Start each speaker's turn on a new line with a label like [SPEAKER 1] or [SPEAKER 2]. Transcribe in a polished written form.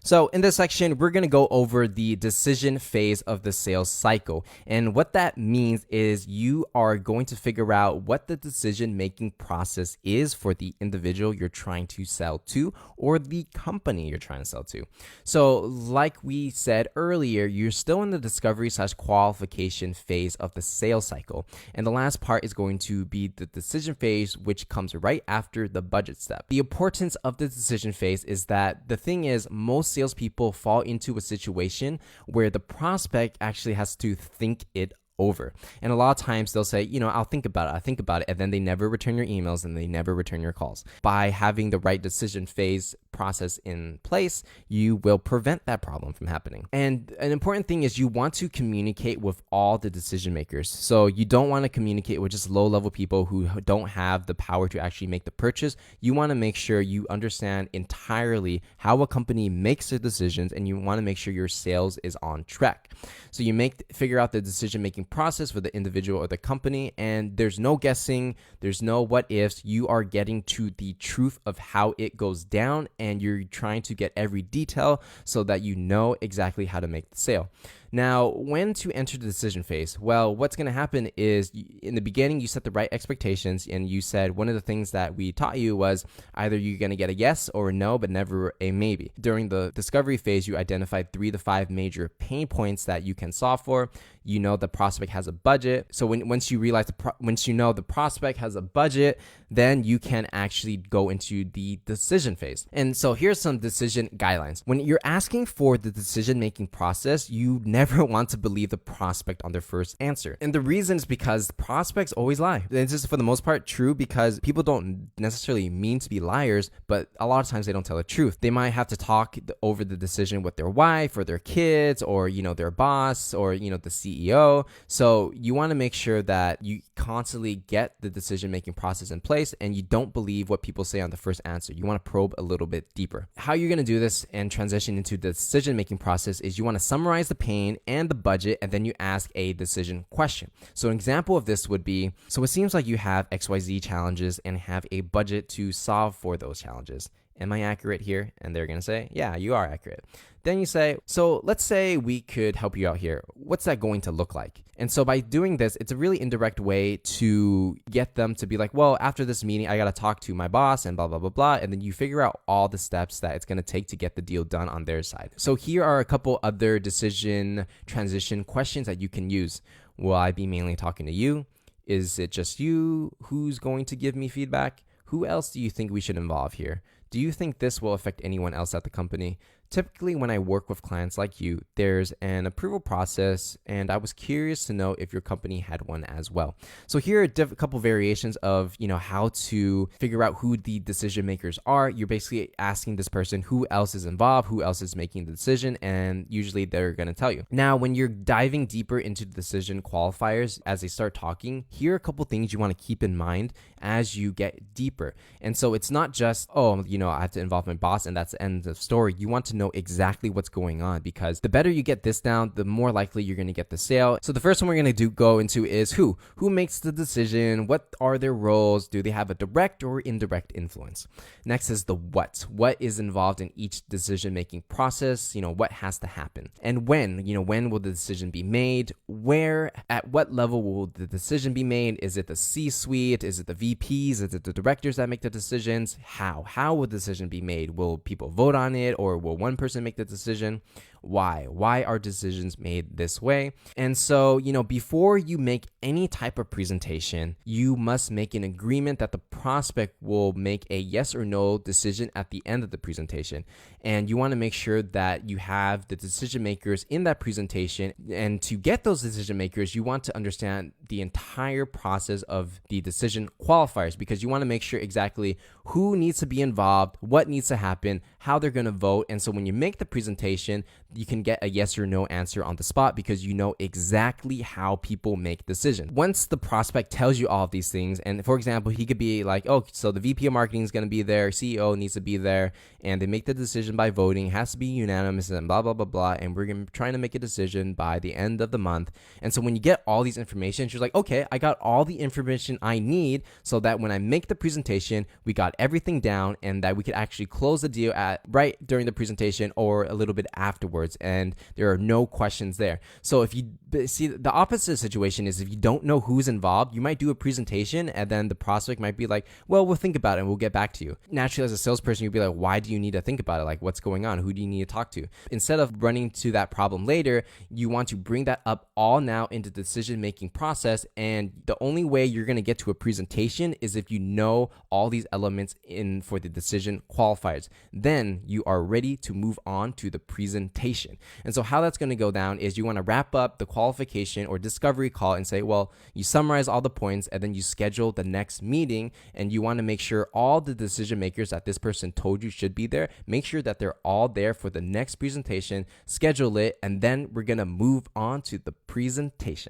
[SPEAKER 1] So in this section, we're going to go over the decision phase of the sales cycle. And what that means is you are going to figure out what the decision-making process is for the individual you're trying to sell to or the company you're trying to sell to. So like we said earlier, you're still in the discovery/qualification phase of the sales cycle. And the last part is going to be the decision phase, which comes right after the budget step. The importance of the decision phase is that the thing is, most salespeople fall into a situation where the prospect actually has to think it over. And a lot of times they'll say, I'll think about it, and then they never return your emails and they never return your calls. By having the right decision phase process in place, you will prevent that problem from happening. And an important thing is you want to communicate with all the decision makers. So you don't want to communicate with just low-level people who don't have the power to actually make the purchase. You want to make sure you understand entirely how a company makes their decisions, and you want to make sure your sales is on track. So you figure out the decision-making process for the individual or the company, and there's no guessing, there's no what ifs. You are getting to the truth of how it goes down, and you're trying to get every detail so that you know exactly how to make the sale. Now, when to enter the decision phase? Well, what's going to happen is in the beginning, you set the right expectations, and you said one of the things that we taught you was either you're going to get a yes or a no, but never a maybe. During the discovery phase, you identified 3 to 5 major pain points that you can solve for. You know the prospect has a budget. So once you know the prospect has a budget, then you can actually go into the decision phase. And so here's some decision guidelines. When you're asking for the decision-making process, you never want to believe the prospect on their first answer. And the reason is because prospects always lie. This is for the most part true because people don't necessarily mean to be liars, but a lot of times they don't tell the truth. They might have to talk over the decision with their wife or their kids or, their boss or, the CEO. So you want to make sure that you constantly get the decision-making process in place and you don't believe what people say on the first answer. You want to probe a little bit deeper. How you're going to do this and transition into the decision-making process is you want to summarize the pain and the budget, and then you ask a decision question. So an example of this would be, so it seems like you have XYZ challenges and have a budget to solve for those challenges. Am I accurate here? And they're going to say, yeah, you are accurate. Then you say, so let's say we could help you out here. What's that going to look like? And so by doing this, it's a really indirect way to get them to be like, well, after this meeting, I got to talk to my boss and blah, blah, blah, blah. And then you figure out all the steps that it's going to take to get the deal done on their side. So here are a couple other decision transition questions that you can use. Will I be mainly talking to you? Is it just you? Who's going to give me feedback? Who else do you think we should involve here? Do you think this will affect anyone else at the company? Typically, when I work with clients like you, there's an approval process, and I was curious to know if your company had one as well. So here are a couple variations of, how to figure out who the decision makers are. You're basically asking this person who else is involved, who else is making the decision, and usually they're going to tell you. Now, when you're diving deeper into the decision qualifiers as they start talking, here are a couple things you want to keep in mind as you get deeper. And so it's not just, I have to involve my boss and that's the end of the story. You want to know exactly what's going on, because the better you get this down, the more likely you're going to get the sale. So the first one we're going to go into is who makes the decision, what are their roles, do they have a direct or indirect influence? Next is the what is involved in each decision making process, what has to happen, and when will the decision be made, where, at what level will the decision be made? Is it the C-suite? Is it the VPs? Is it the directors that make the decisions? How will the decision be made? Will people vote on it, or will one person make the decision? Why are decisions made this way? And so, before you make any type of presentation, you must make an agreement that the prospect will make a yes or no decision at the end of the presentation. And you want to make sure that you have the decision makers in that presentation. And to get those decision makers, you want to understand the entire process of the decision qualifiers, because you want to make sure exactly who needs to be involved, what needs to happen, how they're going to vote. And so when you make the presentation, you can get a yes or no answer on the spot because you know exactly how people make decisions. Once the prospect tells you all of these things, and for example, he could be like, oh, so the VP of marketing is going to be there, CEO needs to be there, and they make the decision by voting, it has to be unanimous, and blah, blah, blah, blah, and we're trying to make a decision by the end of the month. And so when you get all these information, you're like, okay, I got all the information I need so that when I make the presentation, we got everything down and that we could actually close the deal at right during the presentation or a little bit afterwards, and there are no questions there. So if you see, the opposite situation is if you don't know who's involved, you might do a presentation and then the prospect might be like, well, we'll think about it and we'll get back to you. Naturally, as a salesperson, you'd be like, why do you need to think about it? Like, what's going on? Who do you need to talk to? Instead of running to that problem later, you want to bring that up all now into the decision-making process. And the only way you're going to get to a presentation is if you know all these elements in for the decision qualifiers. Then you are ready to move on to the presentation. And so how that's going to go down is you want to wrap up the qualification or discovery call and say, well, you summarize all the points and then you schedule the next meeting, and you want to make sure all the decision makers that this person told you should be there, make sure that they're all there for the next presentation, schedule it, and then we're going to move on to the presentation.